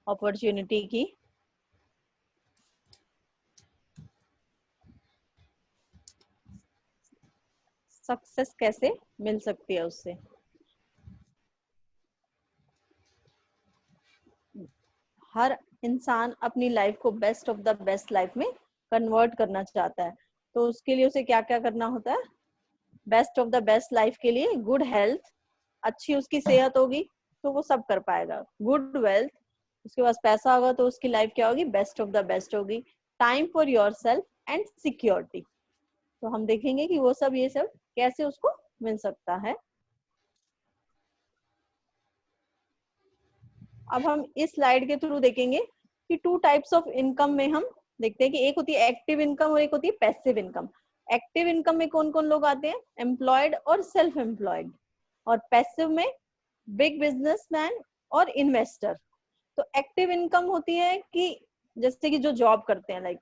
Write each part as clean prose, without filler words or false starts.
Opportunity की। Success कैसे मिल सकती है उससे। हर इंसान अपनी लाइफ को best of the best life में कन्वर्ट करना चाहता है, तो उसके लिए उसे क्या क्या करना होता है। Best of the best life के लिए गुड हेल्थ, अच्छी उसकी सेहत होगी तो वो सब कर पाएगा। गुड वेल्थ, उसके पास पैसा होगा तो उसकी लाइफ क्या होगी, बेस्ट ऑफ द बेस्ट होगी। Time for your self and security, तो हम देखेंगे कि वो सब, ये सब कैसे उसको मिल सकता है। अब हम इस स्लाइड के थ्रू देखेंगे कि टू टाइप्स ऑफ इनकम में हम देखते हैं कि एक होती है एक्टिव इनकम और एक होती है पैसिव इनकम। एक्टिव इनकम में कौन कौन लोग आते हैं, एम्प्लॉयड और सेल्फ एम्प्लॉयड। और पैसिव में बिग बिजनेसमैन और इन्वेस्टर। तो एक्टिव इनकम होती है कि जैसे कि जो जॉब करते हैं, लाइक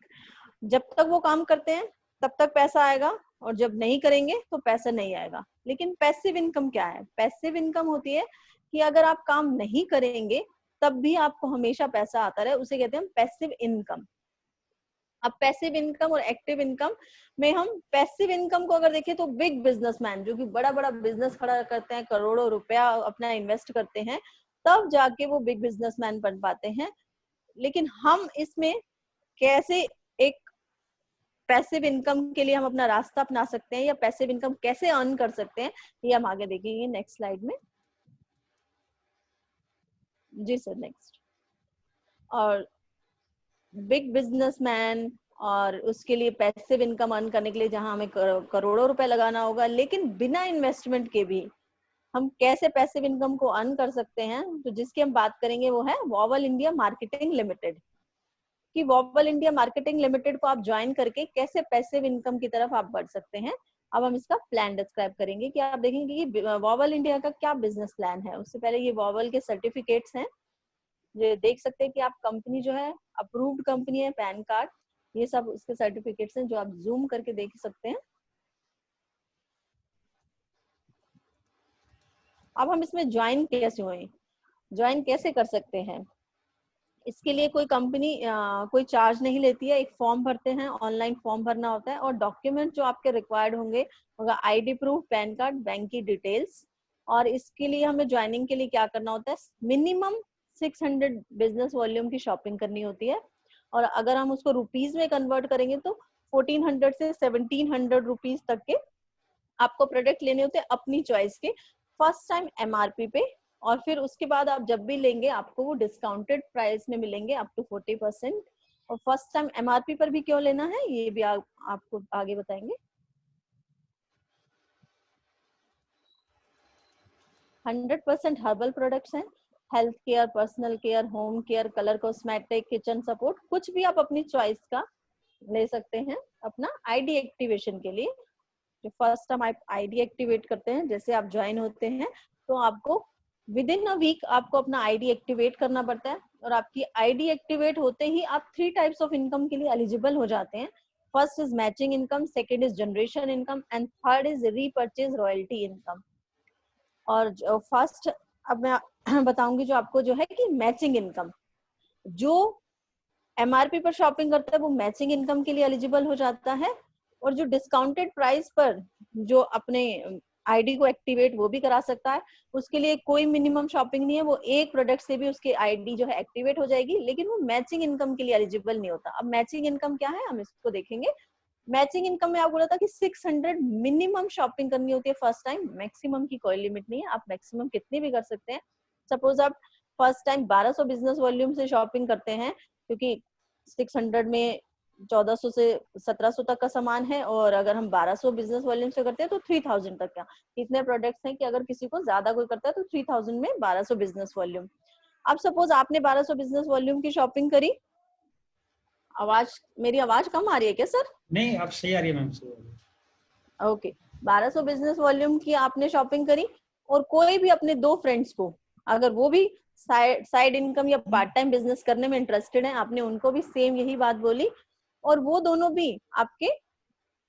जब तक वो काम करते हैं तब तक पैसा आएगा, और जब नहीं करेंगे तो पैसा नहीं आएगा। लेकिन पैसिव इनकम क्या है, पैसिव इनकम होती है कि अगर आप काम नहीं करेंगे तब भी आपको हमेशा पैसा आता रहे, उसे कहते हैं पैसिव इनकम। अब पैसिव इनकम और एक्टिव इनकम में हम पैसिव इनकम को अगर देखें तो बिग बिजनेसमैन जो कि बड़ा बड़ा बिजनेस खड़ा करते हैं, करोड़ों रुपया अपना इन्वेस्ट करते हैं, तब जाके वो बिग बिजनेसमैन बन पाते हैं। लेकिन हम इसमें कैसे एक पैसिव इनकम के लिए हम अपना रास्ता अपना सकते हैं, या पैसिव इनकम कैसे अर्न कर सकते हैं, ये हम आगे देखेंगे नेक्स्ट स्लाइड में। जी सर, नेक्स्ट। और बिग बिजनेसमैन और उसके लिए पैसिव इनकम अर्न करने के लिए जहां हमें करोड़ों रुपए लगाना होगा, लेकिन बिना इन्वेस्टमेंट के भी हम कैसे पैसिव इनकम को अर्न कर सकते हैं, तो जिसकी हम बात करेंगे वो है वॉवल इंडिया मार्केटिंग लिमिटेड। कि वॉवल इंडिया मार्केटिंग लिमिटेड को आप ज्वाइन करके कैसे पैसिव इनकम की तरफ आप बढ़ सकते हैं। अब हम इसका प्लान डिस्क्राइब करेंगे कि आप देखेंगे कि वॉवल इंडिया का क्या बिजनेस प्लान है। उससे पहले ये वॉवल के सर्टिफिकेट्स हैं, ये देख सकते हैं कि आप कंपनी जो है अप्रूव्ड कंपनी है, पैन कार्ड, ये सब उसके सर्टिफिकेट्स हैं जो आप जूम करके देख सकते हैं। अब हम इसमें ज्वाइन कैसे हुए, ज्वाइन कैसे कर सकते हैं। इसके लिए कोई कंपनी कोई चार्ज नहीं लेती है। एक फॉर्म भरते हैं, ऑनलाइन फॉर्म भरना होता है, और डॉक्यूमेंट जो आपके रिक्वायर्ड होंगे होगा ID proof, pan card, bank की डिटेल्स। और इसके लिए हमें ज्वाइनिंग के लिए क्या करना होता है, मिनिमम 600 बिजनेस वॉल्यूम की शॉपिंग करनी होती है। और अगर हम उसको रुपीज में कन्वर्ट करेंगे तो 1400 से 1700 रुपीज तक के आपको प्रोडक्ट लेने होते हैं अपनी चॉइस के, फर्स्ट टाइम एमआरपी पे। और फिर उसके बाद आप जब भी लेंगे आपको वो डिस्काउंटेड प्राइस में मिलेंगे अप टू 40%। और फर्स्ट टाइम एमआरपी पर भी क्यों लेना है ये भी आपको आगे बताएंगे। 100% हर्बल प्रोडक्ट्स हैं, health care, personal care, home care, colour cosmetic, kitchen support, कुछ भी आप अपनी चॉइस का ले सकते हैं अपना आईडी एक्टिवेशन के लिए। जो फर्स्ट टाइम आप आईडी एक्टिवेट करते हैं, जैसे आप ज्वाइन होते हैं तो आपको विद इन अ वीक आपको अपना आईडी एक्टिवेट करना पड़ता है। और आपकी आईडी एक्टिवेट होते ही आप 3 टाइप्स ऑफ इनकम के लिए एलिजिबल हो जाते हैं। First is matching income, second is generation income, and third is repurchase royalty income. और जो फर्स्ट, अब मैं बताऊंगी जो आपको जो है कि मैचिंग इनकम, जो एमआरपी पर शॉपिंग करता है वो मैचिंग इनकम के लिए एलिजिबल हो जाता है। और जो डिस्काउंटेड प्राइस पर जो अपने आईडी को एक्टिवेट वो भी करा सकता है, उसके लिए कोई मिनिमम शॉपिंग नहीं है, वो एक प्रोडक्ट से भी उसकी आईडी जो है एक्टिवेट हो जाएगी, लेकिन वो मैचिंग इनकम के लिए एलिजिबल नहीं होता। अब मैचिंग इनकम क्या है हम इसको देखेंगे। मैचिंग इनकम में आप बोला था कि 600 मिनिमम शॉपिंग करनी होती है फर्स्ट टाइम, मैक्सिमम की कोई लिमिट नहीं है, आप मैक्सिमम कितनी भी कर सकते हैं। सपोज आप फर्स्ट टाइम 1200 बिजनेस वॉल्यूम से शॉपिंग करते हैं, क्योंकि 600 में 1400 से 1700 तक का सामान है, और अगर हम 1200 बिजनेस वॉल्यूम से करते हैं तो 3000 तक का। इतने प्रोडक्ट्स हैं कि अगर किसी को ज्यादा कोई करता है तो 3000 में 1200 बिजनेस वॉल्यूम। अब सपोज आपने 1200 बिजनेस वॉल्यूम की शॉपिंग करी। मेरी आवाज कम आ रही है क्या सर? नहीं, अब सही आ रही है मैम, सही आ रही है। ओके, 1200 बिजनेस वॉल्यूम की आपने शॉपिंग करी, और कोई भी अपने 2 फ्रेंड्स को, अगर वो भी साइड इनकम या पार्ट टाइम बिजनेस करने में इंटरेस्टेड है, आपने उनको भी सेम यही बात बोली, और वो दोनों भी आपके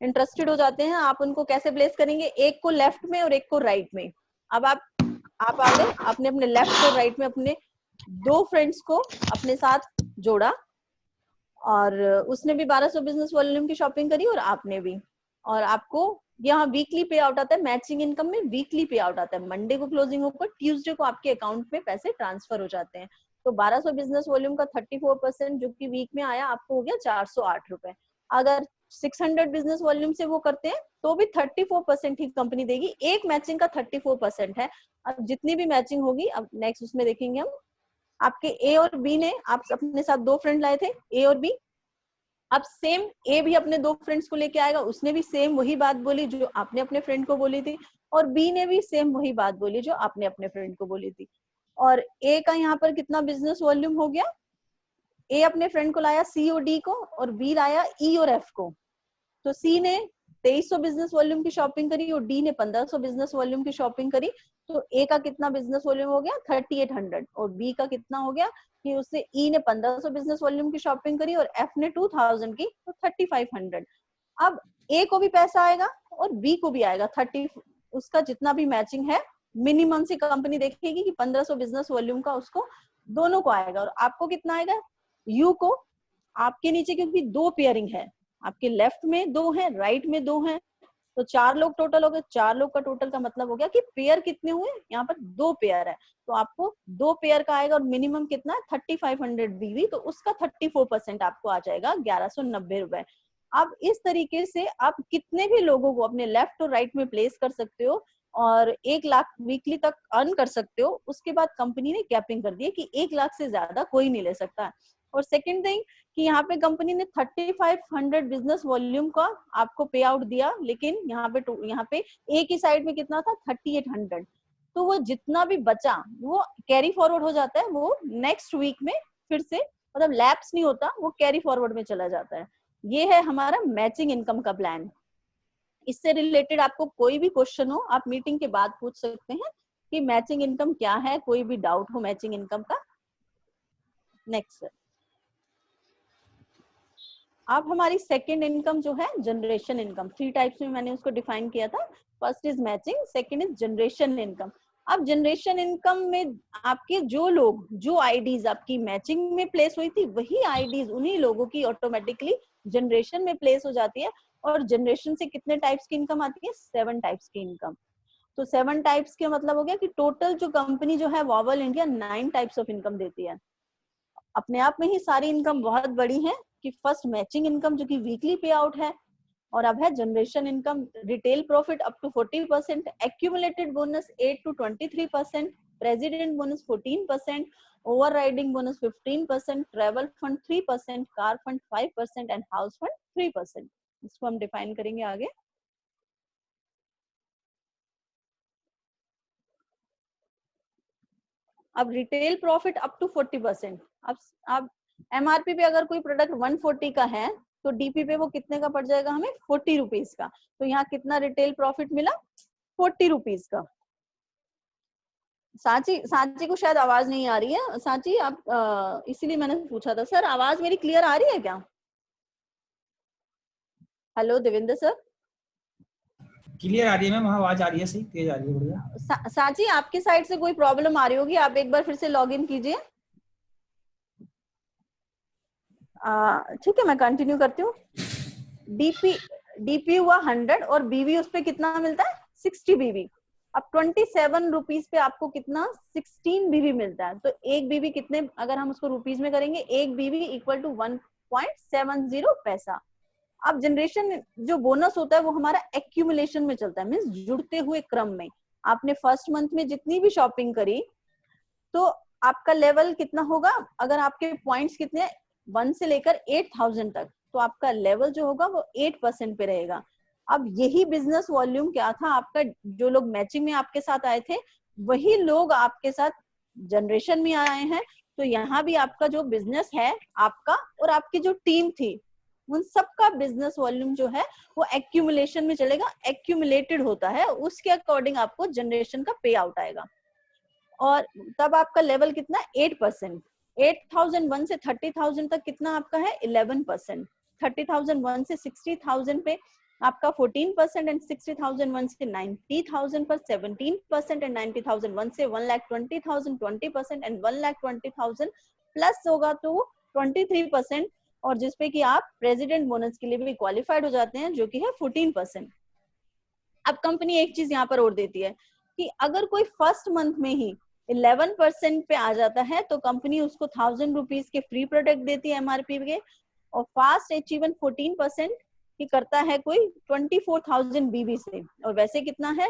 इंटरेस्टेड हो जाते हैं, आप उनको कैसे प्लेस करेंगे, एक को लेफ्ट में और एक को राइट में। अब आप आ गए, आपने अपने लेफ्ट और राइट में अपने 2 फ्रेंड्स को अपने साथ जोड़ा और उसने भी 1200 बिजनेस वॉल्यूम की शॉपिंग करी और आपने भी, और आपको यहाँ वीकली पे आउट आता है। मैचिंग इनकम में वीकली पे आउट आता है, मंडे को क्लोजिंग होकर ट्यूसडे को आपके अकाउंट में पैसे ट्रांसफर हो जाते हैं। तो 1200 बिजनेस वॉल्यूम का 34% जो कि वीक में आया आपको हो गया 408 रुपए। अगर 600 बिजनेस वॉल्यूम से वो करते हैं तो भी 34% ही कंपनी देगी। एक मैचिंग का 34% है। अब जितनी भी मैचिंग होगी, अब नेक्स्ट उसमें देखेंगे हम। आपके ए और बी ने, आप अपने साथ 2 फ्रेंड लाए थे ए और बी, अब सेम ए भी अपने 2 फ्रेंड्स को लेके आएगा, उसने भी सेम वही बात बोली जो आपने अपने फ्रेंड को बोली थी, और बी ने भी सेम वही बात बोली जो आपने अपने फ्रेंड को बोली थी। और ए का यहाँ पर कितना बिजनेस वॉल्यूम हो गया, ए अपने फ्रेंड को लाया सी और डी को, और बी लाया ई और एफ को। तो सी ने 2300 बिजनेस वॉल्यूम की शॉपिंग करी और डी ने 1500 बिजनेस वॉल्यूम की शॉपिंग करी। तो ए का कितना बिजनेस वॉल्यूम हो गया 3800, और बी का कितना हो गया कि उसने ई ने 1500 बिजनेस वॉल्यूम की शॉपिंग करी और एफ ने 2000 की, तो 3500। अब ए को भी पैसा आएगा और बी को भी आएगा 30, उसका जितना भी मैचिंग है मिनिमम से कंपनी देखेगी कि 1500 बिजनेस वॉल्यूम का उसको दोनों को आएगा। और आपको कितना आएगा, यू को, आपके नीचे क्योंकि 2 पेयरिंग है, आपके लेफ्ट में 2 है, राइट में 2 है, तो 4 लोग टोटल हो गए। 4 लोग का टोटल का मतलब हो गया कि पेयर कितने हुए, यहाँ पर 2 पेयर है, तो आपको 2 पेयर का आएगा और मिनिमम कितना है 3500 बीवी, तो उसका 34% आपको आ जाएगा 1190 रुपए। अब इस तरीके से आप कितने भी लोगों को अपने लेफ्ट और राइट में प्लेस कर सकते हो और 1 लाख वीकली तक अर्न कर सकते हो। उसके बाद कंपनी ने कैपिंग कर दी है कि 1 लाख से ज्यादा कोई नहीं ले सकता। और सेकेंड थिंग कि यहाँ पे कंपनी ने 3500 बिजनेस वॉल्यूम का आपको पे आउट दिया, लेकिन यहाँ पे एक ही साइड में कितना था 3800, तो वो जितना भी बचा वो कैरी फॉरवर्ड हो जाता है, वो नेक्स्ट वीक में फिर से, मतलब लैप्स नहीं होता, वो कैरी फॉरवर्ड में चला जाता है। ये है हमारा मैचिंग इनकम का प्लान। इससे रिलेटेड आपको कोई भी क्वेश्चन हो आप मीटिंग के बाद पूछ सकते हैं कि मैचिंग इनकम क्या है, कोई भी डाउट हो मैचिंग इनकम का। नेक्स्ट, अब हमारी सेकेंड इनकम जो है जनरेशन इनकम, 3 टाइप्स में मैंने उसको डिफाइन किया था। First is matching, second is generation income. अब जनरेशन इनकम में आपके जो लोग, जो आईडीज आपकी मैचिंग में प्लेस हुई थी, वही आईडीज उन्हीं लोगों की ऑटोमेटिकली जनरेशन में प्लेस हो जाती है। और जनरेशन से कितने टाइप्स की इनकम आती है, 7 टाइप्स की इनकम। तो 7 टाइप्स के मतलब हो गया कि टोटल जो कंपनी जो है vowel India 9 types of income देती है। अपने आप में ही सारी इनकम बहुत बड़ी है कि फर्स्ट मैचिंग इनकम जो कि वीकली पे आउट है, और अब है generation income, retail profit up to 40%, accumulated bonus 8 to 23%, president bonus 14%, overriding bonus 15%, travel fund 3%, car fund 5% and house fund 3%। इसको हम डिफाइन करेंगे आगे। अब रिटेल प्रॉफिट अप टू 40%। अब एमआरपी पे अगर कोई प्रोडक्ट 140 का है तो डीपी पे वो कितने का पड़ जाएगा हमें, 40 रुपीज का। तो यहाँ कितना रिटेल प्रॉफिट मिला, 40 रुपीज का। सांची, सांची को शायद आवाज नहीं आ रही है। सांची आप, इसीलिए मैंने पूछा था। सर आवाज मेरी क्लियर आ रही है क्या? Hello Devendra sir. क्लियर आ रही है मैम, आवाज आ रही है, सही तेज आ रही है, बढ़िया। सांची आपकी साइड से कोई प्रॉब्लम आ रही होगी, आप एक बार फिर से लॉग इन कीजिए। ठीक है, मैं कंटिन्यू करती हूँ। डीपी हुआ 100 और बीवी उस पे कितना मिलता है, 60 बीवी। अब 27 रुपीज पे आपको कितना, 16 बीवी मिलता है। तो एक बीवी कितने, अगर हम उसको रुपीज में करेंगे, एक बीवी इक्वल टू 1.70 पैसा। अब जनरेशन जो बोनस होता है वो हमारा एक्यूमुलेशन में चलता है, मीन्स जुड़ते हुए क्रम में। आपने फर्स्ट मंथ में जितनी भी शॉपिंग करी तो आपका लेवल कितना होगा, अगर आपके पॉइंट्स कितने 1 से लेकर 8000 तक, तो आपका लेवल जो होगा वो 8% पे रहेगा। अब यही बिजनेस वॉल्यूम क्या था आपका, जो लोग मैचिंग में आपके साथ आए थे वही लोग आपके साथ जनरेशन में आए हैं। तो यहाँ भी आपका जो बिजनेस है आपका और आपकी जो टीम थी उन सबका बिजनेस वॉल्यूम जो है वो एक्यूमुलेशन में चलेगा, एक्यूमुलेटेड होता है, उसके अकॉर्डिंग आपको जनरेशन का पे आउट आएगा। और तब आपका लेवल कितना, 8%। 8001 से 30,000 तक कितना आपका है, 11%। 30,001 से 60,000 पे आपका 14% एंड 60,001 से 90,000 पर, 17% एंड 90,001 से 1,20,000, 20% एंड 1,20,000 प्लस होगा तो 23%, और जिसपे कि आप प्रेसिडेंट बोनस के लिए भी क्वालिफाइड हो जाते हैं जो कि है 14%। अब कंपनी एक चीज यहाँ पर और देती है कि अगर कोई फर्स्ट मंथ में ही 11% पे आ जाता है तो कंपनी उसको 1,000 रुपीज के फ्री प्रोडक्ट देती है MRP के, और फास्ट अचीवमेंट 14% की करता है कोई 24,000 BB से, और वैसे कितना है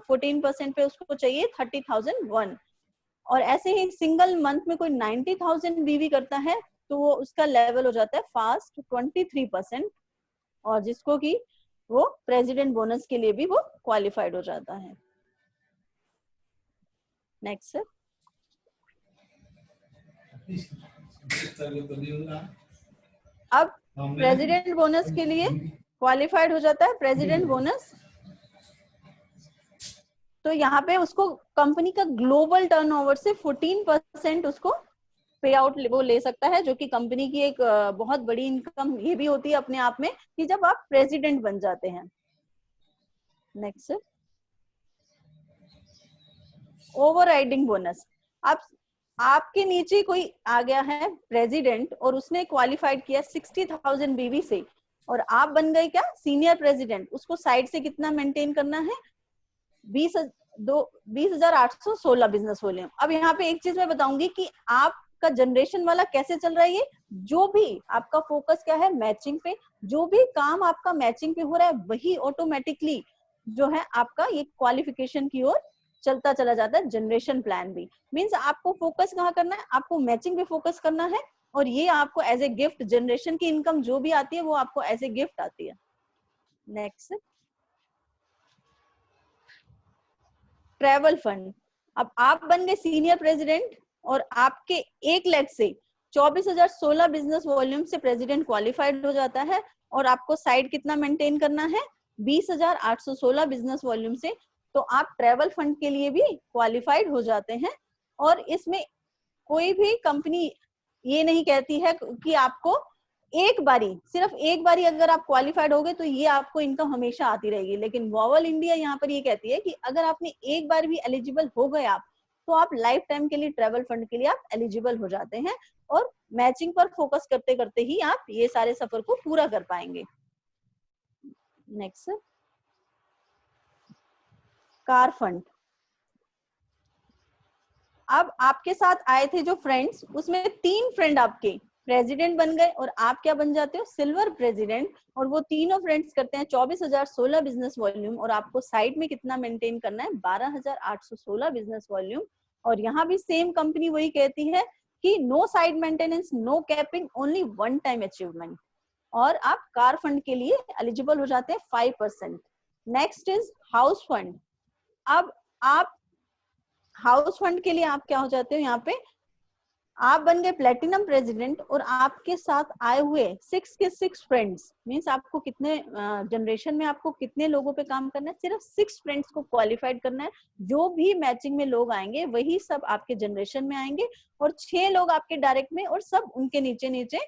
14% पे उसको चाहिए 30,001, और ऐसे ही सिंगल मंथ में कोई 90,000 BB करता है तो वो उसका लेवल हो जाता है फास्ट 23%, और जिसको कि वो प्रेसिडेंट बोनस के लिए भी वो क्वालिफाइड हो जाता है। Next sir. अब प्रेसिडेंट बोनस के लिए क्वालिफाइड हो जाता है प्रेसिडेंट बोनस, तो यहाँ पे उसको कंपनी का ग्लोबल टर्नओवर से 14% उसको पे आउट वो ले सकता है, जो कि कंपनी की एक बहुत बड़ी इनकम ये भी होती है अपने आप में कि जब आप प्रेसिडेंट बन जाते हैं। Next, overriding bonus. अब आपके नीचे कोई आ गया है प्रेसिडेंट और उसने क्वालिफाइड किया 60,000 BB से, और आप बन गए क्या सीनियर प्रेसिडेंट, उसको साइड से कितना मेंटेन करना है 20,816 बिजनेस वॉल्यूम। अब यहाँ पे एक चीज मैं बताऊंगी कि आपका जनरेशन वाला कैसे चल रहा है, ये जो भी आपका फोकस क्या है मैचिंग पे, जो भी काम आपका मैचिंग पे हो रहा है वही ऑटोमेटिकली जो है आपका ये क्वालिफिकेशन की ओर चलता चला जाता है। जनरेशन प्लान भी मीन्स आपको फोकस कहाँ करना है, आपको मैचिंग पे फोकस करना है, और ये आपको एज ए गिफ्ट जनरेशन की इनकम जो भी आती है वो आपको एज ए गिफ्ट आती है। Next, travel fund. अब आप बन गए सीनियर प्रेसिडेंट और आपके 1 लाख से 24,016 बिजनेस वॉल्यूम से प्रेसिडेंट क्वालिफाइड हो जाता है, और आपको साइड कितना मेंटेन करना है 20,816 बिजनेस वॉल्यूम से, तो आप ट्रैवल फंड के लिए भी क्वालिफाइड हो जाते हैं। और इसमें कोई भी कंपनी ये नहीं कहती है कि आपको एक बारी, सिर्फ एक बारी अगर आप क्वालिफाइड हो गए तो ये आपको इनकम हमेशा आती रहेगी, लेकिन वॉवल इंडिया यहाँ पर ये कहती है कि अगर आपने एक बार भी एलिजिबल हो गए आप, तो आप लाइफ टाइम के लिए ट्रैवल फंड के लिए आप एलिजिबल हो जाते हैं, और मैचिंग पर फोकस करते करते ही आप ये सारे सफर को पूरा कर पाएंगे। Next, car fund. अब आपके साथ आए थे जो फ्रेंड्स, उसमें 3 फ्रेंड आपके प्रेसिडेंट बन गए और आप क्या बन जाते हो सिल्वर प्रेसिडेंट, और वो तीनों फ्रेंड्स करते हैं 24,016 बिजनेस वॉल्यूम, और आपको साइड में कितना मेंटेन करना है 12,816 बिजनेस वॉल्यूम। और यहाँ भी सेम कंपनी वही कहती है कि no side maintenance, no capping, only 1 time achievement, और आप कार फंड के लिए एलिजिबल हो जाते हैं 5%। Next is house fund. अब आप हाउस फंड के लिए आप क्या हो जाते हो, यहाँ पे आप बन गए प्लेटिनम प्रेसिडेंट, और आपके साथ आए हुए 6 के 6 फ्रेंड्स, मीन्स आपको कितने जनरेशन में आपको कितने लोगों पे काम करना है, सिर्फ 6 फ्रेंड्स को क्वालिफाइड करना है। जो भी मैचिंग में लोग आएंगे वही सब आपके जनरेशन में आएंगे, और 6 लोग आपके डायरेक्ट में और सब उनके नीचे नीचे,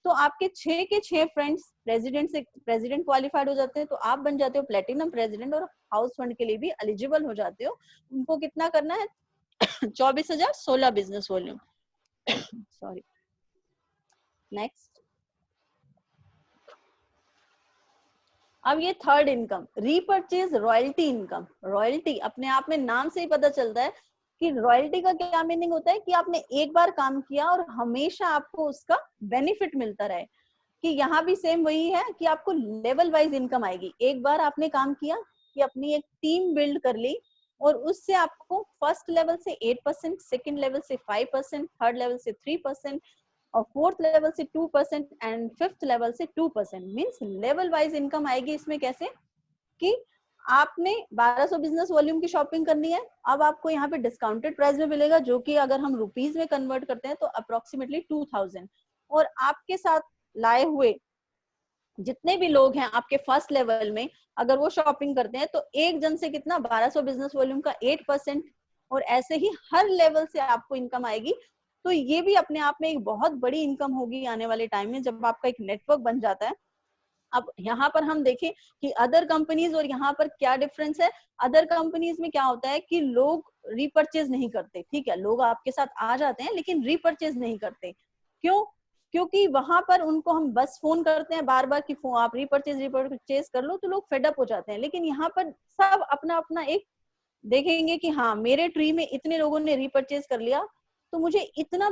तो आपके 6 के 6 फ्रेंड्स प्रेसिडेंट से प्रेसिडेंट क्वालिफाइड हो जाते हैं, तो आप बन जाते हो प्लेटिनम प्रेसिडेंट और हाउस फंड के लिए भी एलिजिबल हो जाते हो। उनको कितना करना है 24,016 बिजनेस वॉल्यूम। सॉरी। नेक्स्ट, अब ये third income, repurchase royalty income. Royalty अपने आप में नाम से ही पता चलता है कि रॉयल्टी का क्या मीनिंग होता है कि आपने एक बार काम किया और हमेशा आपको उसका बेनिफिट मिलता रहे, कि यहाँ भी सेम वही है कि आपको लेवल वाइज इनकम आएगी। एक बार आपने काम किया कि अपनी एक टीम बिल्ड कर ली, और उससे आपको फर्स्ट लेवल से 8%, सेकंड लेवल से 5%, थर्ड लेवल से 3%, और फोर्थ लेवल से 2% एंड फिफ्थ लेवल से 2%। मींस लेवल वाइज इनकम आएगी इसमें। कैसे कि आपने 1200 बिजनेस वॉल्यूम की शॉपिंग करनी है, अब आपको यहाँ पे डिस्काउंटेड प्राइस में मिलेगा, जो कि अगर हम रुपीज में कन्वर्ट करते हैं तो अप्रोक्सीमेटली 2000, और आपके साथ लाए हुए जितने भी लोग हैं आपके फर्स्ट लेवल में, अगर वो शॉपिंग करते हैं तो एक जन से कितना 1200 बिजनेस वॉल्यूम का 8%, और ऐसे ही हर लेवल से आपको इनकम आएगी। तो ये भी अपने आप में एक बहुत बड़ी इनकम होगी आने वाले टाइम में, जब आपका एक नेटवर्क बन जाता है अब यहाँ पर हम देखें कि अदर कंपनीज और यहाँ पर क्या डिफरेंस है। अदर कंपनीज में क्या होता है कि लोग रीपर्चेज नहीं करते, ठीक है, लोग आपके साथ आ जाते हैं लेकिन रीपर्चेज नहीं करते। क्यों? क्योंकि वहां पर उनको हम बस फोन करते हैं बार बार कि आप रिपर्चेज कर लो, तो लोग फेडअप हो जाते हैं। लेकिन यहाँ पर सब अपना अपना एक देखेंगे कि हाँ मेरे ट्री में इतने लोगों ने रीपर्चेज कर लिया, तो मुझे इतना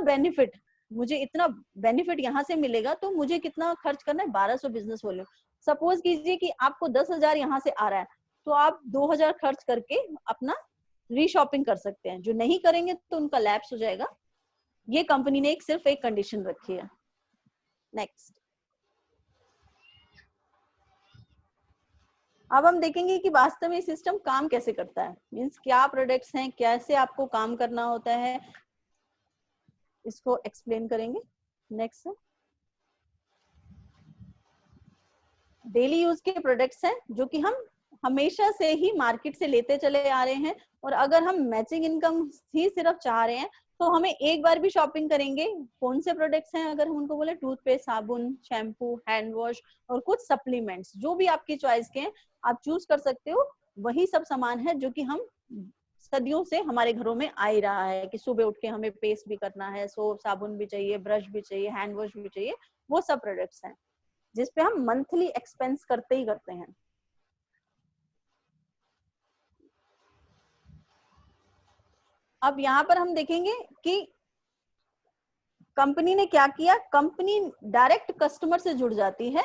बेनिफिट यहाँ से मिलेगा, तो मुझे कितना खर्च करना है, 1200 बिजनेस वॉल्यूम। सपोज कीजिए कि आपको 10,000 यहाँ से आ रहा है, तो आप 2,000 खर्च करके अपना रीशॉपिंग कर सकते हैं। जो नहीं करेंगे तो उनका लैप्स हो जाएगा। ये कंपनी ने सिर्फ एक कंडीशन रखी है। नेक्स्ट, अब हम देखेंगे कि वास्तव में सिस्टम काम कैसे करता है, मीन्स क्या प्रोडक्ट्स हैं, कैसे आपको काम करना होता है, इसको एक्सप्लेन करेंगे। नेक्स्ट, डेली यूज के प्रोडक्ट्स हैं जो कि हम हमेशा से ही मार्केट से लेते चले आ रहे हैं, और अगर हम मैचिंग इनकम ही सिर्फ चाह रहे हैं तो हमें एक बार भी शॉपिंग करेंगे। कौन से प्रोडक्ट्स हैं, अगर हम उनको बोले टूथपेस्ट, साबुन, शैम्पू, हैंड वॉश और कुछ सप्लीमेंट्स, जो भी आपकी चॉइस के हैं आप चूज कर सकते हो। वही सब सामान है जो कि हम सदियों से हमारे घरों में आ ही रहा है कि सुबह उठ के हमें पेस्ट भी करना है, सोप साबुन भी चाहिए, ब्रश भी चाहिए, हैंड वॉश भी चाहिए। वो सब प्रोडक्ट्स हैं जिसपे हम मंथली एक्सपेंस करते ही करते हैं। अब यहाँ पर हम देखेंगे कि कंपनी ने क्या किया। कंपनी डायरेक्ट कस्टमर से जुड़ जाती है,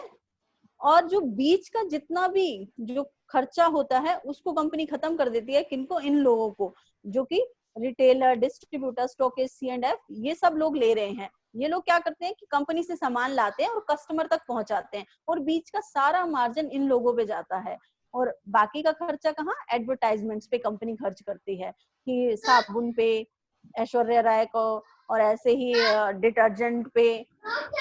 और जो बीच का जितना भी जो खर्चा होता है उसको कंपनी खत्म कर देती है। किनको? इन लोगों को, जो कि रिटेलर, डिस्ट्रीब्यूटर, स्टॉकिस्ट, C&F, ये सब लोग ले रहे हैं। ये लोग क्या करते हैं कि कंपनी से सामान लाते हैं और कस्टमर तक पहुंचाते हैं, और बीच का सारा मार्जिन इन लोगों पे जाता है। और बाकी का खर्चा कहाँ? एडवर्टाइजमेंट्स पे कंपनी खर्च करती है, कि साबुन पे ऐश्वर्या राय को, और ऐसे ही डिटर्जेंट पे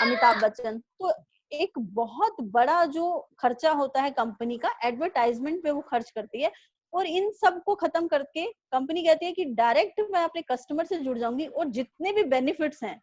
अमिताभ बच्चन। तो एक बहुत बड़ा जो खर्चा होता है कंपनी का, एडवर्टाइजमेंट पे वो खर्च करती है। और इन सब को खत्म करके कंपनी कहती है कि डायरेक्ट मैं अपने कस्टमर से जुड़ जाऊंगी, और जितने भी बेनिफिट्स हैं,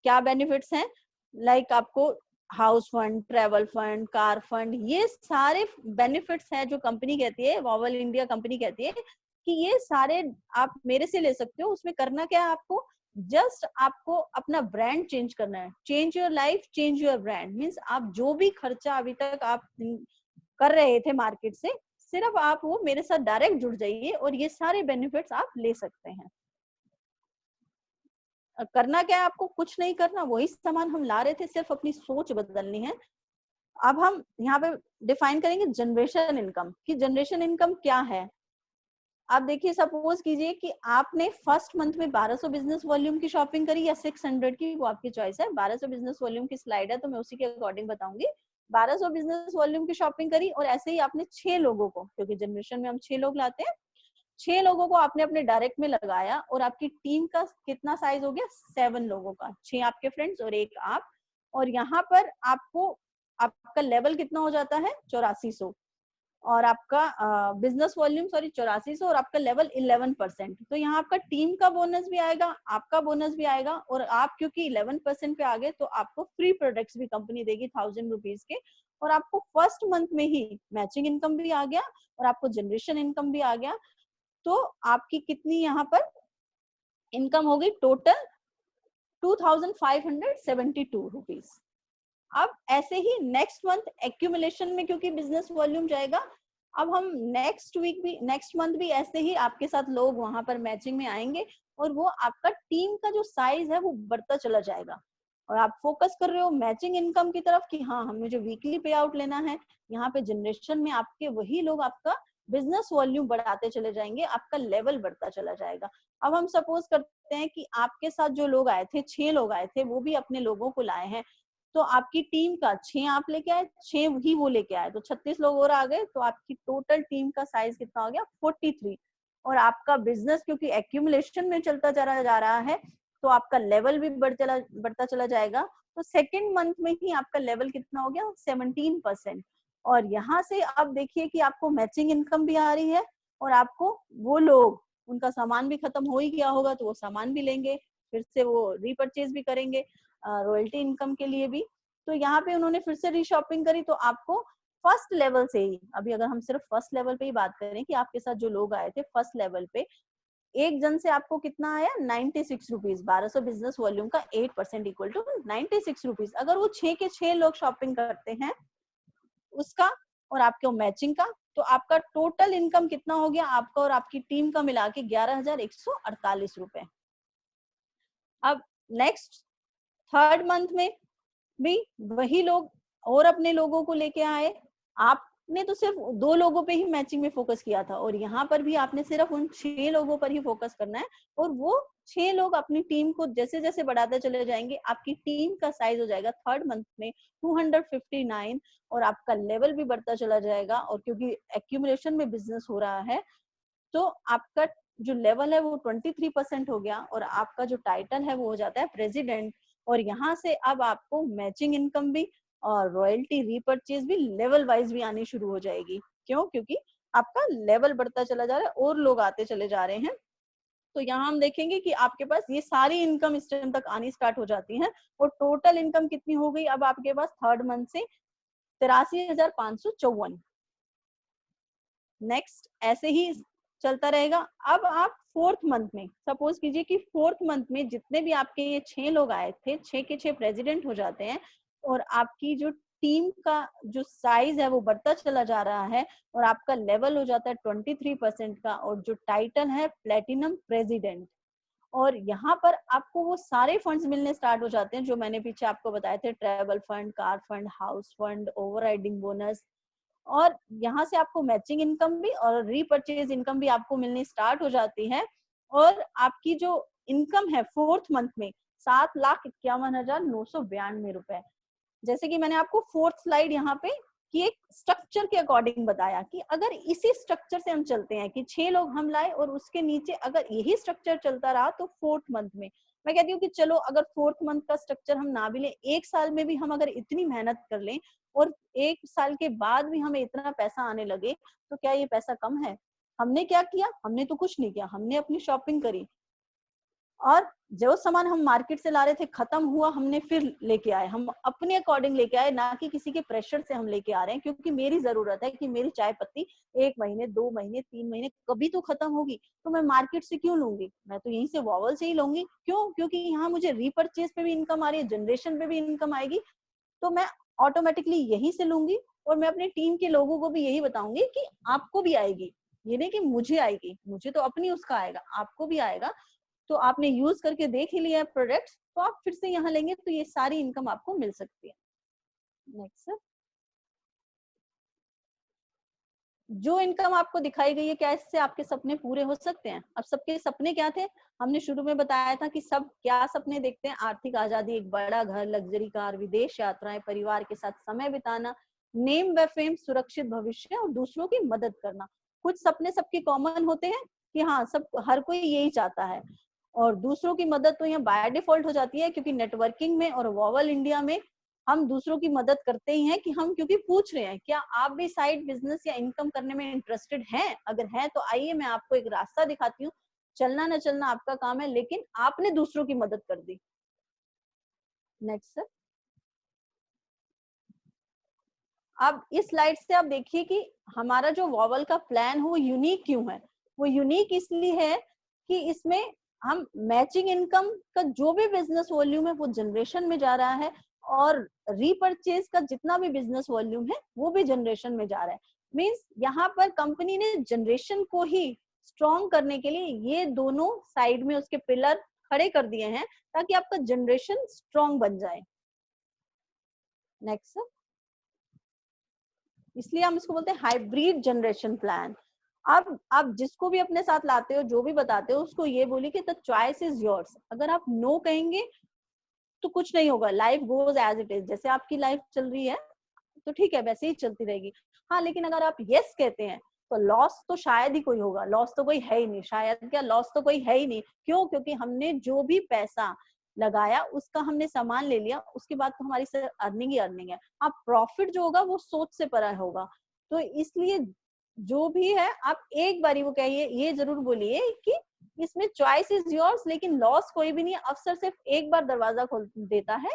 क्या बेनिफिट्स हैं, लाइक आपको house fund, travel fund, car fund, ये सारे बेनिफिट्स हैं जो कंपनी कहती है, वॉवल इंडिया कंपनी कहती है कि ये सारे आप मेरे से ले सकते हो। उसमें करना क्या है आपको? जस्ट आपको अपना ब्रांड चेंज करना है। Change your life, change your brand, means आप जो भी खर्चा अभी तक आप कर रहे थे मार्केट से, सिर्फ आप वो मेरे साथ डायरेक्ट जुड़ जाइए और ये सारे बेनिफिट्स आप ले सकते हैं। करना क्या है आपको? कुछ नहीं करना, वही सामान हम ला रहे थे, सिर्फ अपनी सोच बदलनी है। अब हम यहाँ पे डिफाइन करेंगे जनरेशन इनकम, कि जनरेशन इनकम क्या है। आप देखिए, सपोज कीजिए कि आपने फर्स्ट मंथ में 1200 बिजनेस वॉल्यूम की शॉपिंग करी या 600 की, वो आपकी चॉइस है। 1200 बिजनेस वॉल्यूम की स्लाइड है तो मैं उसी के अकॉर्डिंग बताऊंगी। 1200 बिजनेस वॉल्यूम की शॉपिंग करी, और ऐसे ही आपने 6 लोगों को, क्योंकि जनरेशन में हम 6 लोग लाते हैं, 6 लोगों को आपने अपने डायरेक्ट में लगाया, और आपकी टीम का कितना साइज हो गया? 7 लोगों का, 6 आपके फ्रेंड्स और 1 आप। और यहाँ पर आपको आपका लेवल कितना हो जाता है? 8400, और आपका बिजनेस वॉल्यूम 8400, और आपका लेवल 11%। तो यहाँ आपका टीम का बोनस भी आएगा, आपका बोनस भी आएगा, और आप क्योंकि 11% पे आ गए तो आपको फ्री प्रोडक्ट्स भी कंपनी देगी 1000 रुपीज के। और आपको फर्स्ट मंथ में ही मैचिंग इनकम भी आ गया, और आपको जनरेशन इनकम भी आ गया। तो आपकी कितनी यहाँ पर इनकम होगी? Total 2572 rupees. अब ऐसे ही नेक्स्ट मंथ एक्यूमुलेशन में, क्योंकि बिजनेस वॉल्यूम जाएगा, अब हम नेक्स्ट मंथ भी ऐसे ही आपके साथ लोग वहां पर मैचिंग में आएंगे, और वो आपका टीम का जो साइज है वो बढ़ता चला जाएगा। और आप फोकस कर रहे हो मैचिंग इनकम की तरफ कि हाँ हमें जो वीकली पे आउट लेना है। यहाँ पे जनरेशन में आपके वही लोग आपका बिजनेस वॉल्यूम बढ़ाते चले जाएंगे, आपका लेवल बढ़ता चला जाएगा। अब हम सपोज करते हैं कि आपके साथ जो लोग आए थे, 6 लोग आए थे, वो भी अपने लोगों को लाए हैं। तो आपकी टीम का 6 आप लेके आए, 6 ही वो लेके आए, तो 36 लोग और आ गए। तो आपकी टोटल टीम का साइज कितना हो गया? 43। और आपका बिजनेस क्योंकि एक्यूमुलेशन में चलता जा रहा है, तो आपका लेवल भी बढ़ता चला जाएगा। तो सेकेंड मंथ में ही आपका लेवल कितना हो गया? 17%। और यहाँ से अब देखिए कि आपको मैचिंग इनकम भी आ रही है, और आपको वो लोग, उनका सामान भी खत्म हो ही गया होगा तो वो सामान भी लेंगे, फिर से वो रीपरचेज भी करेंगे रॉयल्टी इनकम के लिए भी। तो यहाँ पे उन्होंने फिर से रीशॉपिंग करी, तो आपको फर्स्ट लेवल से ही, अभी अगर हम सिर्फ फर्स्ट लेवल पे ही बात करें कि आपके साथ जो लोग आए थे फर्स्ट लेवल पे, एक जन से आपको कितना आया 96 रुपीज। 1200 बिजनेस वॉल्यूम का 8% इक्वल टू 96 रुपीज। अगर वो 6 के 6 लोग शॉपिंग करते हैं उसका और आपके मैचिंग का, तो आपका टोटल इनकम कितना हो गया आपका और आपकी टीम का मिला के 11,148 रुपए। अब नेक्स्ट थर्ड मंथ में भी वही लोग और अपने लोगों को लेके आए। आपने तो सिर्फ 2 लोगों पे ही मैचिंग में फोकस किया था और यहाँ पर भी आपने सिर्फ उन 6 लोगों पर ही फोकस करना है, और वो 6 लोग अपनी टीम को जैसे जैसे बढ़ाते चले जाएंगे, आपकी टीम का साइज हो जाएगा थर्ड मंथ में 259 और आपका लेवल भी बढ़ता चला जाएगा। और क्योंकि एक्यूमुलेशन में बिजनेस हो रहा है, तो आपका जो लेवल है वो 23% हो गया और आपका जो टाइटल है वो हो जाता है प्रेसिडेंट। और यहाँ से अब आपको मैचिंग इनकम भी और रॉयल्टी रीपर्चेज भी लेवल वाइज भी आनी शुरू हो जाएगी। क्यों? क्योंकि आपका लेवल बढ़ता चला जा रहा है और लोग आते चले जा रहे हैं। तो यहाँ हम देखेंगे कि आपके पास ये सारी इनकम इस टाइम तक आनी स्टार्ट हो जाती है और टोटल इनकम कितनी हो गई अब आपके पास थर्ड मंथ से 83,554। नेक्स्ट ऐसे ही चलता रहेगा। अब आप फोर्थ मंथ में सपोज कीजिए कि फोर्थ मंथ में जितने भी आपके ये 6 लोग आए थे, 6 के 6 प्रेसिडेंट हो जाते हैं और आपकी जो टीम का जो साइज है वो बढ़ता चला जा रहा है और आपका लेवल हो जाता है 23% का और जो टाइटल है प्लेटिनम प्रेसिडेंट। और यहाँ पर आपको वो सारे फंड्स मिलने स्टार्ट हो जाते हैं जो मैंने पीछे आपको बताए थे, travel fund, car fund, house fund, overriding bonus. और यहाँ से आपको मैचिंग इनकम भी और रीपर्चेज इनकम भी आपको मिलनी स्टार्ट हो जाती है। और आपकी जो इनकम है फोर्थ मंथ में 7,51,992 रुपए। जैसे कि मैंने आपको फोर्थ स्लाइड यहाँ पे कि एक स्ट्रक्चर के अकॉर्डिंग बताया कि अगर इसी स्ट्रक्चर से हम चलते हैं कि 6 लोग हम लाए और उसके नीचे अगर यही स्ट्रक्चर चलता रहा तो फोर्थ मंथ में मैं कहती हूँ कि चलो अगर फोर्थ मंथ का स्ट्रक्चर हम ना भी लें, 1 साल में भी हम अगर इतनी मेहनत कर लें और 1 साल के बाद भी हमें इतना पैसा आने लगे, तो क्या ये पैसा कम है? हमने क्या किया? हमने तो कुछ नहीं किया, हमने अपनी शॉपिंग करी और जो सामान हम मार्केट से ला रहे थे खत्म हुआ, हमने फिर लेके आए, हम अपने अकॉर्डिंग लेके आए, ना कि किसी के प्रेशर से हम लेके आ रहे हैं। क्योंकि मेरी जरूरत है कि मेरी चाय पत्ती 1 महीने 2 महीने 3 महीने कभी तो खत्म होगी, तो मैं मार्केट से क्यों लूंगी? मैं तो यहीं से वॉवल से ही लूंगी। क्यों? क्योंकि यहाँ मुझे रीपर्चेज पे भी इनकम आ रही है, जनरेशन पे भी इनकम आएगी, तो मैं ऑटोमेटिकली यहीं से लूंगी। और मैं अपनी टीम के लोगों को भी यही बताऊंगी कि आपको भी आएगी, ये नहीं कि मुझे आएगी, मुझे तो अपनी उसका आएगा, आपको भी आएगा। तो आपने यूज करके देख ही लिया है प्रोडक्ट्स, तो आप फिर से यहाँ लेंगे तो ये सारी इनकम आपको मिल सकती है। नेक्स्ट, जो इनकम आपको दिखाई गई है, क्या इससे आपके सपने पूरे हो सकते हैं? अब सबके सपने क्या थे? हमने शुरू में बताया था कि सब क्या सपने देखते हैं? आर्थिक आजादी, एक बड़ा घर, लग्जरी कार, विदेश यात्राएं, परिवार के साथ समय बिताना, नेम व फेम, सुरक्षित भविष्य और दूसरों की मदद करना। कुछ सपने सबके कॉमन होते हैं कि हाँ, सब हर कोई यही चाहता है। और दूसरों की मदद तो यहाँ बाय डिफॉल्ट हो जाती है, क्योंकि नेटवर्किंग में और वॉवल इंडिया में हम दूसरों की मदद करते ही हैं कि हम क्योंकि पूछ रहे हैं क्या आप भी साइड बिजनेस या इनकम करने में इंटरेस्टेड हैं? अगर हैं तो आइए, मैं आपको एक रास्ता दिखाती हूँ। चलना न चलना आपका काम है, लेकिन आपने दूसरों की मदद कर दी। Next sir. अब इस स्लाइड से आप देखिए कि हमारा जो वॉवल का प्लान है वो यूनिक क्यों है? वो यूनिक इसलिए है कि इसमें हम मैचिंग इनकम का जो भी बिजनेस वॉल्यूम है वो जनरेशन में जा रहा है और रीपर्चेज का जितना भी बिजनेस वॉल्यूम है वो भी जनरेशन में जा रहा है। मींस यहाँ पर कंपनी ने जनरेशन को ही स्ट्रॉन्ग करने के लिए ये दोनों साइड में उसके पिलर खड़े कर दिए हैं ताकि आपका जनरेशन स्ट्रॉन्ग बन जाए। नेक्स्ट, इसलिए हम इसको बोलते हैं हाइब्रिड जनरेशन प्लान। अब आप जिसको भी अपने साथ लाते हो, जो भी बताते हो, उसको ये बोलिए कि द चॉइस इज योर्स। अगर आप नो कहेंगे तो कुछ नहीं होगा, life goes as it is. जैसे आपकी लाइफ चल रही है तो ठीक है, वैसे ही चलती रहेगी। हाँ, लेकिन अगर आप यस कहते हैं तो लॉस तो शायद ही कोई होगा, लॉस तो कोई है ही नहीं, शायद क्या लॉस तो कोई है ही नहीं। क्यों? क्योंकि हमने जो भी पैसा लगाया उसका हमने सामान ले लिया, उसके बाद तो हमारी सिर्फ अर्निंग ही अर्निंग है। हाँ, प्रॉफिट जो होगा वो सोच से परा होगा। तो इसलिए जो भी है आप एक बारी वो कहिए, ये जरूर बोलिए कि इसमें चॉइस इज योर्स, लेकिन लॉस कोई भी नहीं है। अफसर सिर्फ एक बार दरवाजा खोल देता है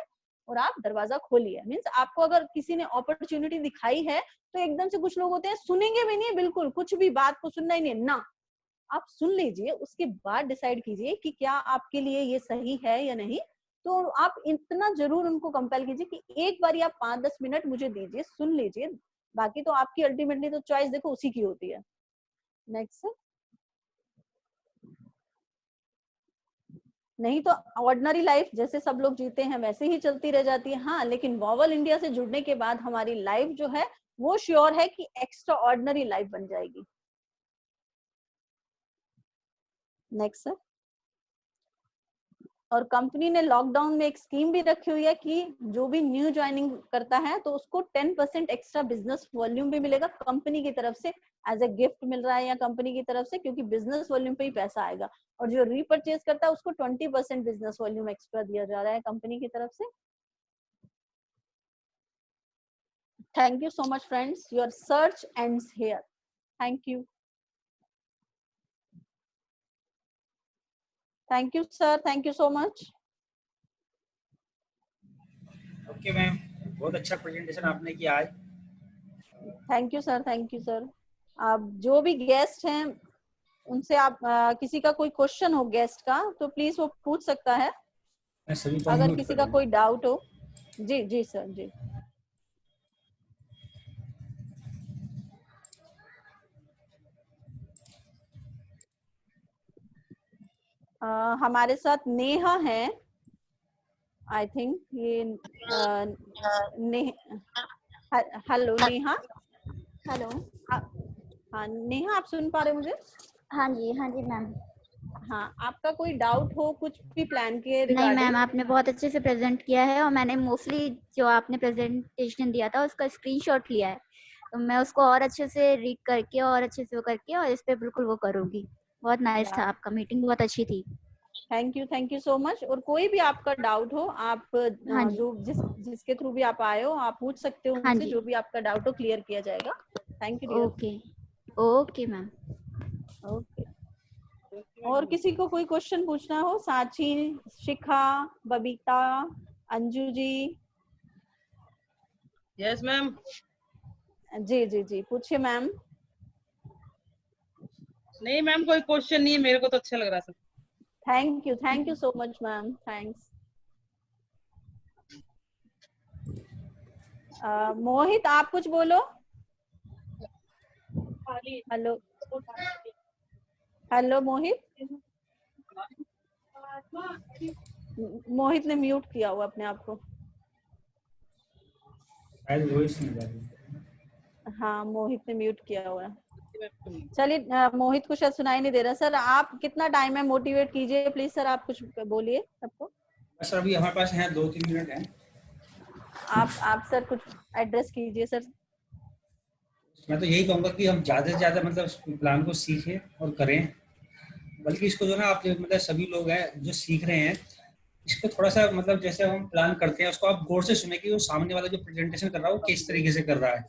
और आप दरवाजा खोलिए। मीन्स आपको अगर किसी ने अपॉर्चुनिटी दिखाई है तो एकदम से कुछ लोग होते हैं सुनेंगे भी नहीं, बिल्कुल कुछ भी बात को सुनना ही नहीं ना, आप सुन लीजिए, उसके बाद डिसाइड कीजिए कि क्या आपके लिए ये सही है या नहीं। तो आप इतना जरूर उनको कंपेल कीजिए कि एक बार आप 5-10 मिनट मुझे दीजिए, सुन लीजिए, बाकी तो आपकी अल्टीमेटली तो चॉइस देखो उसी की होती है। नेक्स्ट। नहीं तो ऑर्डिनरी लाइफ जैसे सब लोग जीते हैं वैसे ही चलती रह जाती है। हाँ, लेकिन वॉवल इंडिया से जुड़ने के बाद हमारी लाइफ जो है वो श्योर है कि एक्स्ट्रा ऑर्डिनरी लाइफ बन जाएगी। Next sir. और कंपनी ने लॉकडाउन में एक स्कीम भी रखी हुई है कि जो भी न्यू ज्वाइनिंग करता है तो उसको 10% एक्स्ट्रा बिजनेस वॉल्यूम भी मिलेगा कंपनी की तरफ से, एज ए गिफ्ट मिल रहा है या कंपनी की तरफ से, क्योंकि बिजनेस वॉल्यूम पे ही पैसा आएगा। और जो रीपरचेज करता है उसको 20% बिजनेस वॉल्यूम एक्स्ट्रा दिया जा रहा है कंपनी की तरफ से। Thank you so much friends, your search ends here. Thank you. Thank you sir, thank you so much. Okay ma'am, बहुत अच्छा प्रेजेंटेशन आपने किया आज। Thank you sir, thank you sir. आप जो भी गेस्ट हैं उनसे आप किसी का कोई क्वेश्चन हो गेस्ट का तो प्लीज वो पूछ सकता है, मैं सभी को अगर म्यूट किसी कर का दूंगा। कोई डाउट हो। जी जी सर जी। हमारे साथ नेहा है, आई थिंक ये हेलो नेहा। हेलो। हाँ नेहा, आप सुन पा रहे मुझे? हाँ जी मैम। हाँ, आपका कोई डाउट हो कुछ भी प्लान के नहीं रिगार्डिंग? मैम, आपने बहुत अच्छे से प्रेजेंट किया है और मैंने मोस्टली जो आपने प्रेजेंटेशन दिया था उसका स्क्रीनशॉट लिया है, तो मैं उसको और अच्छे से रीड करके और अच्छे से वो करके और इस पे बिल्कुल वो करूँगी। बहुत नाइस था आपका, मीटिंग बहुत अच्छी थी। Thank you so much. और कोई भी आपका डाउट हो, आप हाँ जी। जो जिसके थ्रू भी आप आए हो आप पूछ सकते हो हाँ उनसे, जी। जो भी आपका डाउट हो क्लियर किया जाएगा। Thank you dear. Okay. Okay ma'am. Okay. और किसी को कोई क्वेश्चन पूछना हो? साची, शिखा, बबीता, अंजू जी। Yes ma'am. जी जी जी, पूछिए मैम। नहीं मैम, कोई क्वेश्चन नहीं है, मेरे को तो अच्छा लग रहा था। Thank you so much ma'am, thanks. Mohit आप कुछ बोलो। हेलो हेलो मोहित। मोहित ने म्यूट किया हुआ अपने आप को। शायद वॉइस नहीं जा रही। हाँ, मोहित ने म्यूट किया हुआ है। चलिए, मोहित को शायद सुनाई नहीं दे रहा। सर आप कितना टाइम है, मोटिवेट कीजिए प्लीज सर, आप कुछ बोलिए सबको। सर अभी हमारे पास है 2-3 मिनट हैं। आप सर कुछ एड्रेस कीजिए सर। मैं तो यही कहूँगा कि हम ज़्यादा से ज़्यादा मतलब प्लान को सीखें और करें, बल्कि इसको जो ना आप मतलब सभी लोग हैं जो सीख रहे हैं इसको थोड़ा सा मतलब जैसे हम प्लान करते हैं उसको आप गौर से सुने कि वो सामने वाला जो प्रेजेंटेशन कर रहा है वो किस तरीके से कर रहा है।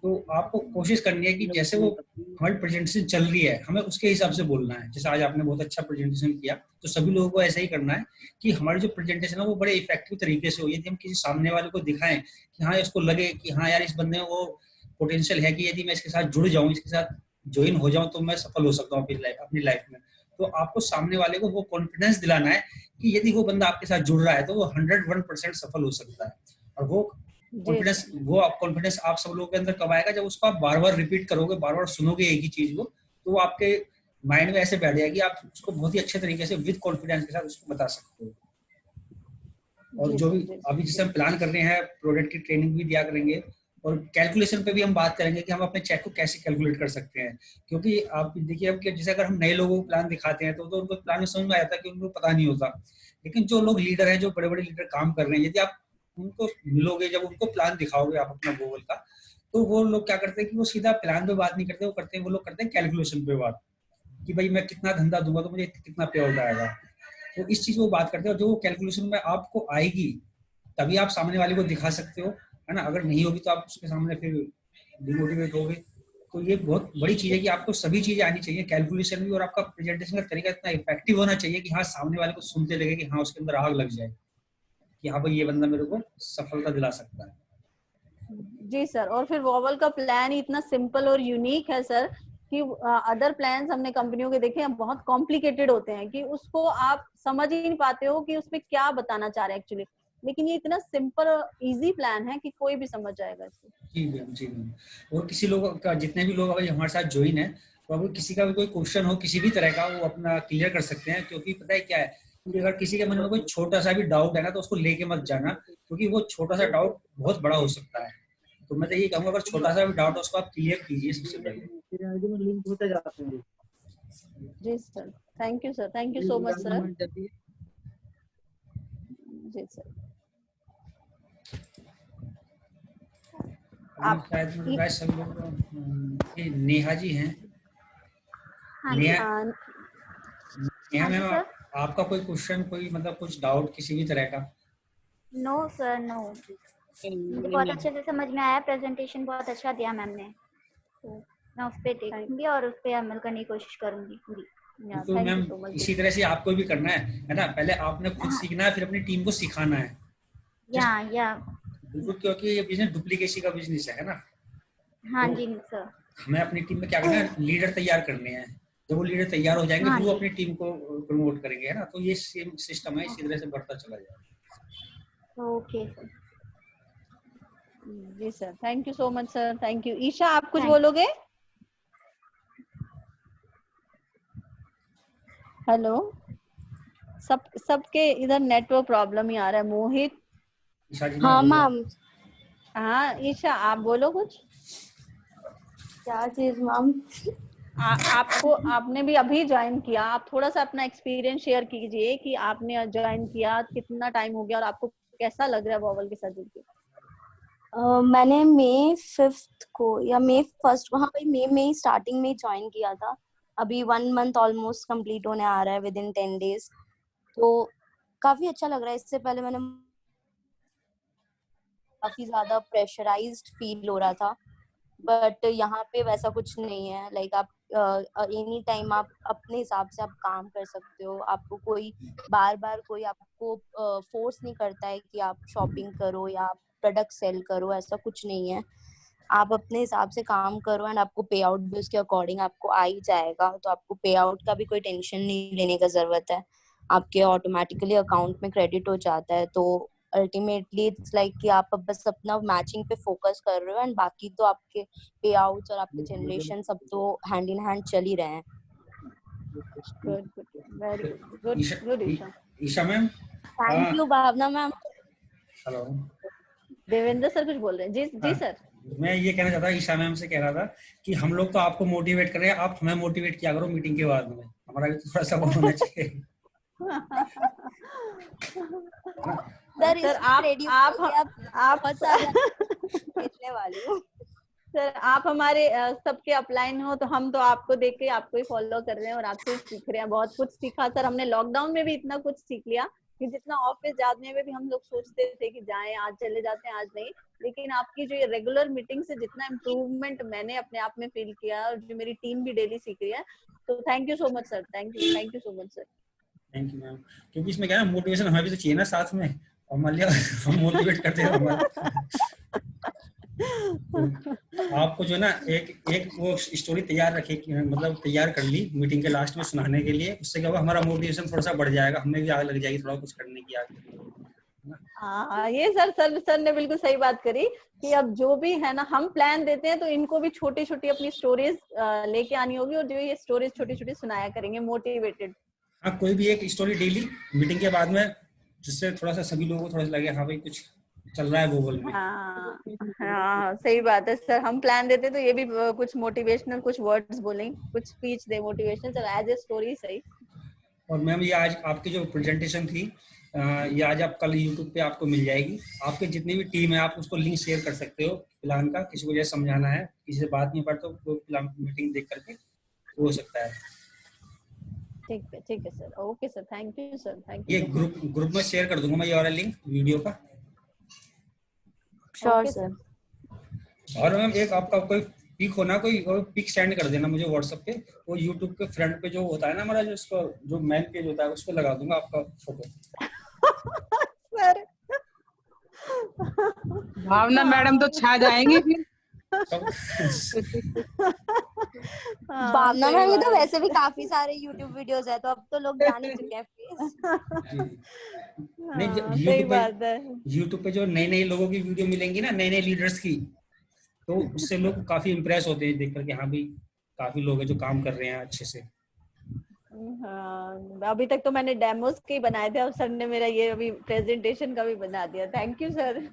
तो आपको कोशिश करनी है कि जैसे वो हमारी प्रेजेंटेशन चल रही है हमें उसके हिसाब से बोलना है। जैसे आज आपने बहुत अच्छा प्रेजेंटेशन किया तो सभी लोगों को ऐसा ही करना है कि हमारी जो प्रेजेंटेशन है वो बड़े इफेक्टिव तरीके से हो। यदि हम किसी सामने वाले को दिखाएं कि हाँ इसको लगे कि हाँ यार इस बंदे में वो पोटेंशियल है कि यदि मैं इसके साथ जुड़ जाऊँ, इसके साथ ज्वाइन हो जाऊँ तो मैं सफल हो सकता हूँ अपनी लाइफ में। तो आपको सामने वाले को वो कॉन्फिडेंस दिलाना है कि यदि वो बंदा आपके साथ जुड़ रहा है तो वो 101% सफल हो सकता है। और वो कॉन्फिडेंस आप सब लोगों के अंदर कब आएगा? जब उसको आप बार बार रिपीट करोगे, बार बार सुनोगे एक ही चीज को, तो वो आपके माइंड में ऐसे बैठ जाएगी, आप उसको बहुत ही अच्छे तरीके से विद कॉन्फिडेंस के साथ उसको बता सकते हो। और जो भी अभी जैसे हम प्लान कर रहे हैं प्रोडक्ट की ट्रेनिंग भी दिया करेंगे और कैलकुलेशन पे भी हम बात करेंगे कि हम अपने चेक को कैसे कैलकुलेट कर सकते हैं। क्योंकि आप देखिए अब जैसे अगर हम नए लोगों को प्लान दिखाते हैं तो उनको प्लान में समझ में आ जाता है कि उनको पता नहीं होता। लेकिन जो लोग लीडर हैं, जो बड़े बड़े लीडर काम कर रहे हैं, यदि आप उनको मिलोगे, जब उनको प्लान दिखाओगे आप अपना गूगल का, तो वो लोग क्या करते हैं कि वो सीधा प्लान पे बात नहीं करते, वो लोग करते हैं कैलकुलेशन पे बात कि भाई मैं कितना धंधा दूंगा तो मुझे कितना पे आउट आएगा। तो इस चीज को बात करते हैं और जो कैलकुलेशन में आपको आएगी तभी आप सामने वाले को दिखा सकते हो, है ना। अगर नहीं होगी तो आप उसके सामने फिर डिमोटिवेट होगे। तो ये बहुत बड़ी चीज है कि आपको सभी चीजें आनी चाहिए, कैलकुलेशन भी, और आपका प्रेजेंटेशन का तरीका इतना इफेक्टिव होना चाहिए कि हाँ सामने वाले को सुनते लगे कि हाँ उसके अंदर आग लग जाए। कि हाँ भाई ये बंदा मेरे को सफलता दिला सकता है। जी सर, और फिर वॉवल का प्लान ही इतना सिंपल और यूनिक है सर कि अदर प्लान्स हमने कंपनियों के देखे हैं बहुत कॉम्प्लिकेटेड होते हैं कि उसको आप समझ ही नहीं पाते हो कि उसमें क्या बताना चाह रहे हैं एक्चुअली, लेकिन ये इतना सिंपल और इजी प्लान है कि कोई भी समझ जाएगा इसको। जी मैम, जी मैम। और किसी लोग का, जितने भी लोग अभी हमारे साथ ज्वाइन है, तो अगर किसी का भी कोई क्वेश्चन हो किसी भी तरह का, वो अपना क्लियर कर सकते हैं। क्योंकि पता है क्या है कि अगर किसी के मन में कोई छोटा सा भी डाउट है ना, तो उसको लेके मत जाना, क्योंकि वो छोटा सा डाउट बहुत बड़ा हो सकता है। तो मैं तो यही कहूँगा, अगर छोटा सा भी डाउट है उसको आप क्लियर कीजिए सबसे पहले। लिंक होते जाते हैं। जी sir, thank you sir, thank you so much sir. जी सर, आप शायद मेरे पास सब लोग ये नेहा जी हैं। हाँ नेहा, नेहा हाँ जी मैम, सर। आपका कोई क्वेश्चन, कोई मतलब कुछ डाउट किसी भी तरह का? नो सर, नो, मुझे बहुत अच्छे से समझ में आया, प्रेजेंटेशन बहुत अच्छा दिया मैम ने, तो मैं उस पर देखूंगी और उस पर अमल करने की कोशिश करूंगी पूरी। तो thank ma'am you so much. इसी तरह से आपको भी करना है ना। पहले आपने खुद सीखना है, फिर अपनी टीम को सिखाना है। या बिल्कुल, क्योंकि ये बिजनेस डुप्लीकेसी का बिजनेस है ना। हाँ तो जी सर। हमें अपनी टीम में क्या करना है, लीडर तैयार करने हैं। जब वो लीडर तैयार हो जाएंगे हाँ फिर वो जी। अपनी टीम को प्रमोट करेंगे, है ना। तो ये सेम सिस्टम है, इसी तरह से बढ़ता चला जाएगा। Okay sir. जी sir, thank you so much sir, thank you. Isha, आप कुछ Thank- बोलोगे? हेलो, सबके इधर नेटवर्क प्रॉब्लम ही आ रहा है। मोहित। ईशा जी, हाँ बोलो। मैम। हाँ ईशा, आप बोलो कुछ। क्या चीज मैम? आपको, आपने भी अभी ज्वाइन किया, आप थोड़ा सा अपना एक्सपीरियंस शेयर कीजिए कि आपने ज्वाइन किया, कितना टाइम हो गया और आपको कैसा लग रहा है वॉवल के साथ जुड़ के? मैंने मई 5 को या मई 1 को, हाँ भाई मई में ही स्टार्टिंग में ही ज्वाइन किया था। अभी 1 मंथ ऑलमोस्ट कंप्लीट होने आ रहा है, विद इन 10 डेज। तो काफी अच्छा लग रहा है। इससे पहले मैंने काफी ज्यादा प्रेशराइज्ड फील हो रहा था, बट यहाँ पे वैसा कुछ नहीं है। लाइक आप एनी टाइम आप अपने हिसाब से आप काम कर सकते हो। आपको कोई बार बार कोई आपको फोर्स नहीं करता है कि आप शॉपिंग करो या आप प्रोडक्ट सेल करो, ऐसा कुछ नहीं है। आप अपने हिसाब से काम करो एंड आपको पे आउट भी उसके अकॉर्डिंग आपको आ ही जाएगा। तो आपको पे आउट का भी कोई टेंशन नहीं लेने का जरूरत है, आपके ऑटोमेटिकली अकाउंट में क्रेडिट हो जाता है। तो अल्टीमेटली इट्स लाइक कि आप अब बस अपना मैचिंग पे फोकस कर रहे हो एंड बाकी तो आपके पे आउट्स और आपके जनरेशन सब तो हैंड इन हैंड चल ही रहे हैं। Good good, very good, good Isha. Isha ma'am, thank you Bhavna ma'am. Hello. Devendra sir कुछ बोल रहे हैं? जी जी सर। मैं ये कहना चाहता, ईशा मैम से कह रहा था कि हम लोग तो आपको मोटिवेट कर रहे हैं, आप हमें मोटिवेट किया करो मीटिंग के बाद में। हमारा भी थोड़ा सा वो होना चाहिए। सर आप बहुत सारे बेचने वाली हूँ। सर आप हमारे सबके अपलाइन हो, तो हम तो आपको देख के आपको ही फॉलो कर रहे हैं और आपसे सीख रहे हैं। बहुत कुछ सीखा सर हमने, लॉकडाउन में भी इतना कुछ सीख लिया कि जितना ऑफिस जाने में भी हम लोग सोचते थे कि जाएं, आज चले जाते हैं, आज नहीं। लेकिन आपकी जो ये रेगुलर मीटिंग से जितना इम्प्रूवमेंट मैंने अपने आप में फील किया और जो मेरी टीम भी डेली सीख रही है, तो thank you so much sir, thank you so much sir. Thank you ma'am. क्योंकि इसमें क्या है, मोटिवेशन हमें भी तो चाहिए ना साथ में। और मान लिया हम मोटिवेट करते हैं हमारा। आपको जो ना एक वो स्टोरी तैयार रखे, मतलब तैयार कर ली मीटिंग के लास्ट में सुनाने के लिए। उससे क्या होगा, हमारा मोटिवेशन थोड़ा सा बढ़ जाएगा, हमें भी आग लग जाएगी थोड़ा कुछ करने की आगे। हाँ ये सर ने बिल्कुल सही बात करी कि अब जो भी है ना, हम प्लान देते हैं तो इनको भी छोटी छोटी अपनी स्टोरीज लेके आनी होगी और जो ये स्टोरीज छोटी छोटी सुनाया करेंगे मोटिवेटेड। हाँ, कोई भी एक स्टोरी डेली मीटिंग के बाद में, जिससे थोड़ा सा सभी लोगों को थोड़ा सा लगे हाँ भाई कुछ चल रहा है गूगल में। हाँ सही बात है सर, हम प्लान देते तो ये भी कुछ मोटिवेशनल कुछ वर्ड्स बोलेंगे, कुछ स्पीच दे मोटिवेशनल, चलो एज ए स्टोरी सही। और मैम ये आज आपकी जो प्रेजेंटेशन थी, ये आज आप कल यूट्यूब पे आपको मिल जाएगी। आपके जितनी भी टीम है आप उसको लिंक शेयर कर सकते हो प्लान का। किसी को जैसे समझाना है, किसी से बात नहीं पड़ता, वो प्लान मीटिंग देख करके हो सकता है। ठीक है sir, okay sir, thank you sir, thank ये यू। ग्रुप में शेयर कर दूंगा मैं ये वाला लिंक वीडियो का। Sure sir. और मैम एक आपका कोई पिक होना, कोई पिक सेंड कर देना मुझे व्हाट्सएप पे। वो यूट्यूब के फ्रंट पे जो होता है ना हमारा, जो उसको जो मेन पेज होता है उस पे लगा दूंगा आपका फोटो। सर भावना मैडम तो छा जाएंगी फिर। भावना सही मैम ये तो बात वैसे भी काफी सारे YouTube वीडियोस है, तो अब तो लोग जान ही चुके हैं फेस। नहीं, हाँ, सही बात है। यूट्यूब पे जो नए नए लोगों की वीडियो मिलेंगी ना, नए नए लीडर्स की, तो उससे लोग काफी इम्प्रेस होते हैं देख करके, हाँ भाई काफी लोग हैं जो काम कर रहे हैं अच्छे से। हाँ, अभी तक तो मैंने डेमोस के ही बनाए थे, और सर ने मेरा ये अभी प्रेजेंटेशन का भी बना दिया। Thank you sir.